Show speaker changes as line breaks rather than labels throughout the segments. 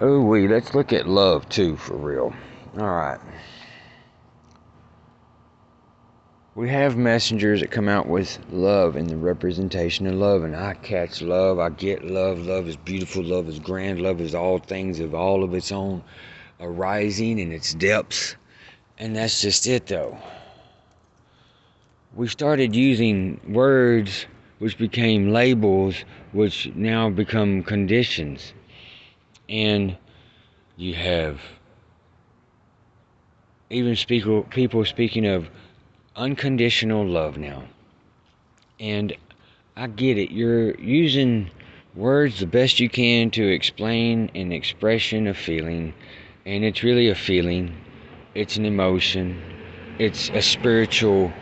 Oh, let's look at love too, for real. Alright. We have messengers that come out with love and the representation of love, and I catch love, I get love. Love is beautiful, love is grand, love is all things of all of its own arising in its depths. And that's just it, though. We started using words which became labels, which now become conditions. And you have even people speaking of unconditional love now. And I get it. You're using words the best you can to explain an expression of feeling. And it's really a feeling. It's an emotion. It's a spiritual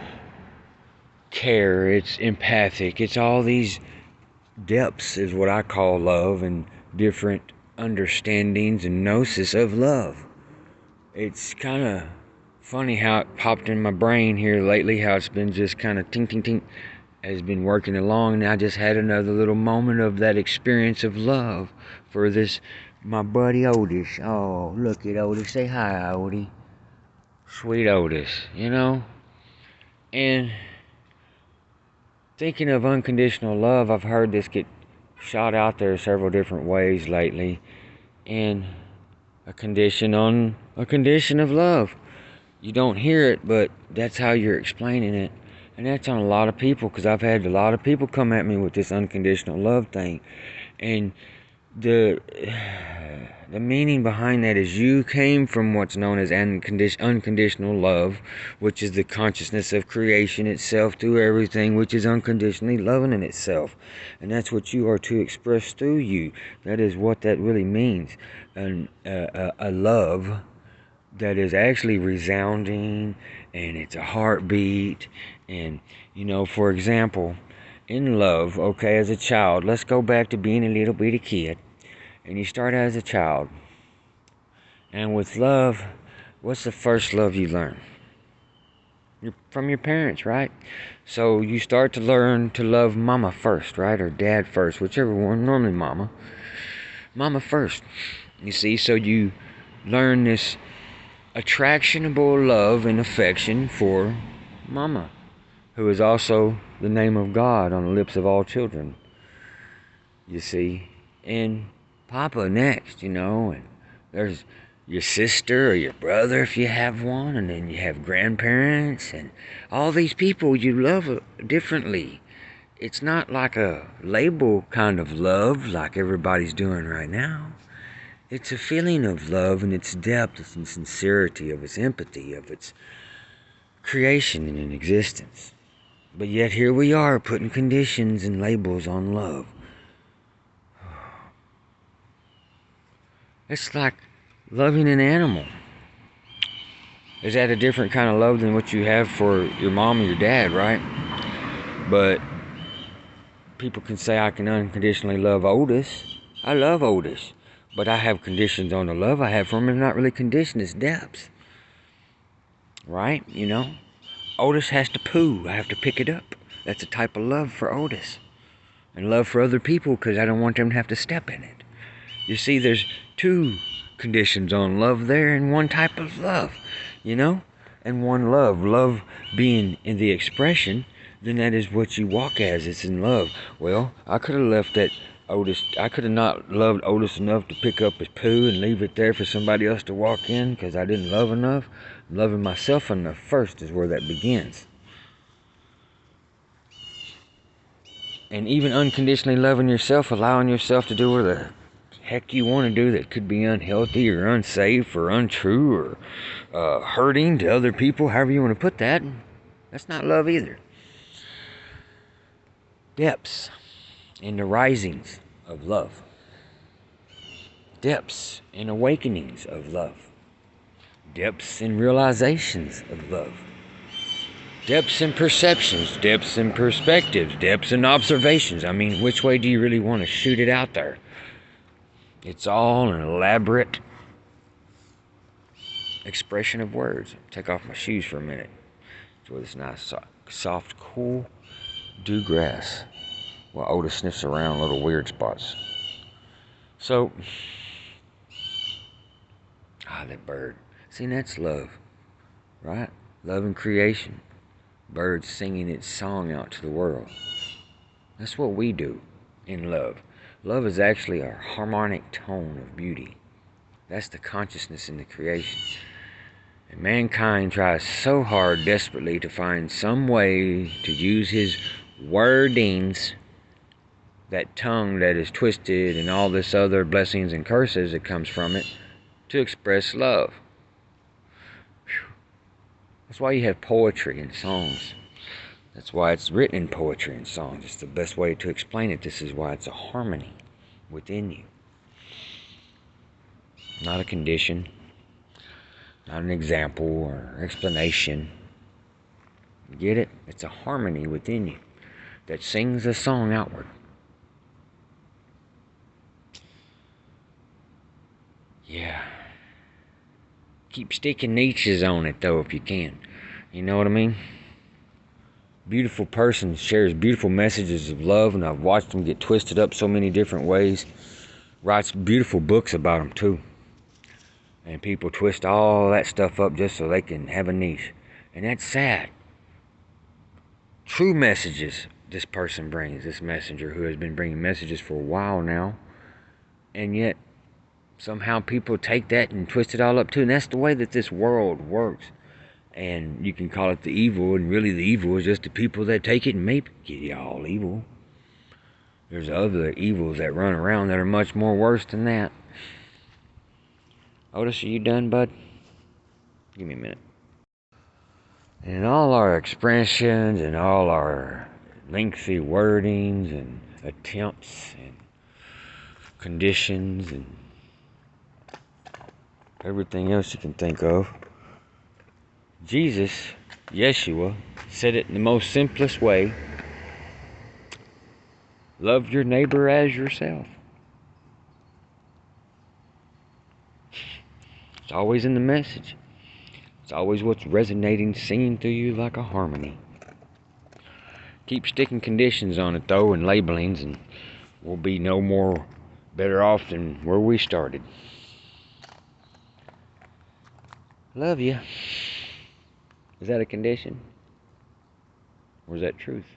care. It's empathic. It's all these depths is what I call love, and different understandings and gnosis of love. It's kind of funny how it popped in my brain here lately, how it's been just kind of ting ting ting, has been working along, and I just had another little moment of that experience of love for this, my buddy Otis. Oh, look at Otis. Say hi, Otis. Sweet Otis, you know? And thinking of unconditional love, I've heard this get shot out there several different ways lately. And a condition of love. You don't hear it, but that's how you're explaining it. And that's on a lot of people, because I've had a lot of people come at me with this unconditional love thing. And the meaning behind that is you came from what's known as unconditional love, which is the consciousness of creation itself through everything, which is unconditionally loving in itself. And that's what you are to express through you. That is what that really means. And a love that is actually resounding, and it's a heartbeat. And, you know, for example, in love, okay, as a child, let's go back to being a little bitty kid. And you start out as a child. And with love, what's the first love you learn? From your parents, right? So you start to learn to love mama first, right? Or dad first, whichever one, normally mama. Mama first. You see, so you learn this attractionable love and affection for mama, who is also the name of God on the lips of all children. You see, and Papa next, you know, and there's your sister or your brother if you have one, and then you have grandparents, and all these people you love differently. It's not like a label kind of love like everybody's doing right now. It's a feeling of love in its depth and sincerity, of its empathy, of its creation and existence. But yet here we are putting conditions and labels on love. It's like loving an animal. Is that a different kind of love than what you have for your mom or your dad, right? But people can say I can unconditionally love Otis. I love Otis. But I have conditions on the love I have for him. It's not really conditioned, it's depths. Right? You know? Otis has to poo. I have to pick it up. That's a type of love for Otis. And love for other people, because I don't want them to have to step in it. You see, there's two conditions on love there, and one type of love, you know? And one love. Love being in the expression, then that is what you walk as. It's in love. Well, I could have left that Otis. I could have not loved Otis enough to pick up his poo and leave it there for somebody else to walk in because I didn't love enough. Loving myself enough first is where that begins. And even unconditionally loving yourself, allowing yourself to do what the heck you want to do that could be unhealthy or unsafe or untrue or hurting to other people, however you want to put that, that's not love either. Depths in the risings of love. Depths in awakenings of love. Depths in realizations of love. Depths in perceptions, depths in perspectives, depths in observations. I mean, which way do you really want to shoot it out there? It's all an elaborate expression of words. Take off my shoes for a minute. Enjoy this nice, soft, cool dew grass while Otis sniffs around little weird spots. So, Ah, that bird. See, that's love, right? Love and creation. Birds singing its song out to the world. That's what we do in love. Love is actually a harmonic tone of beauty. That's the consciousness in the creation. And mankind tries so hard, desperately, to find some way to use his wordings, that tongue that is twisted and all this other blessings and curses that comes from it, to express love. Whew. That's why you have poetry and songs. That's why it's written in poetry and songs. It's the best way to explain it. This is why it's a harmony within you. Not a condition. Not an example or explanation. Get it? It's a harmony within you that sings a song outward. Yeah. Keep sticking niches on it, though, if you can. You know what I mean? Beautiful person shares beautiful messages of love, and I've watched them get twisted up so many different ways. Writes beautiful books about them, too. And people twist all that stuff up just so they can have a niche. And that's sad. True messages this person brings, this messenger who has been bringing messages for a while now. And yet, somehow people take that and twist it all up too. And that's the way that this world works. And you can call it the evil, and really the evil is just the people that take it and make it all evil. There's other evils that run around that are much more worse than that. Otis, are you done, bud? Give me a minute. And all our expressions and all our lengthy wordings and attempts and conditions and everything else you can think of, Jesus, Yeshua, said it in the most simplest way. Love your neighbor as yourself. It's always in the message. It's always what's resonating, singing through you like a harmony. Keep sticking conditions on it, though, and labelings, and we'll be no more better off than where we started. Love you. Is that a condition? Or is that truth?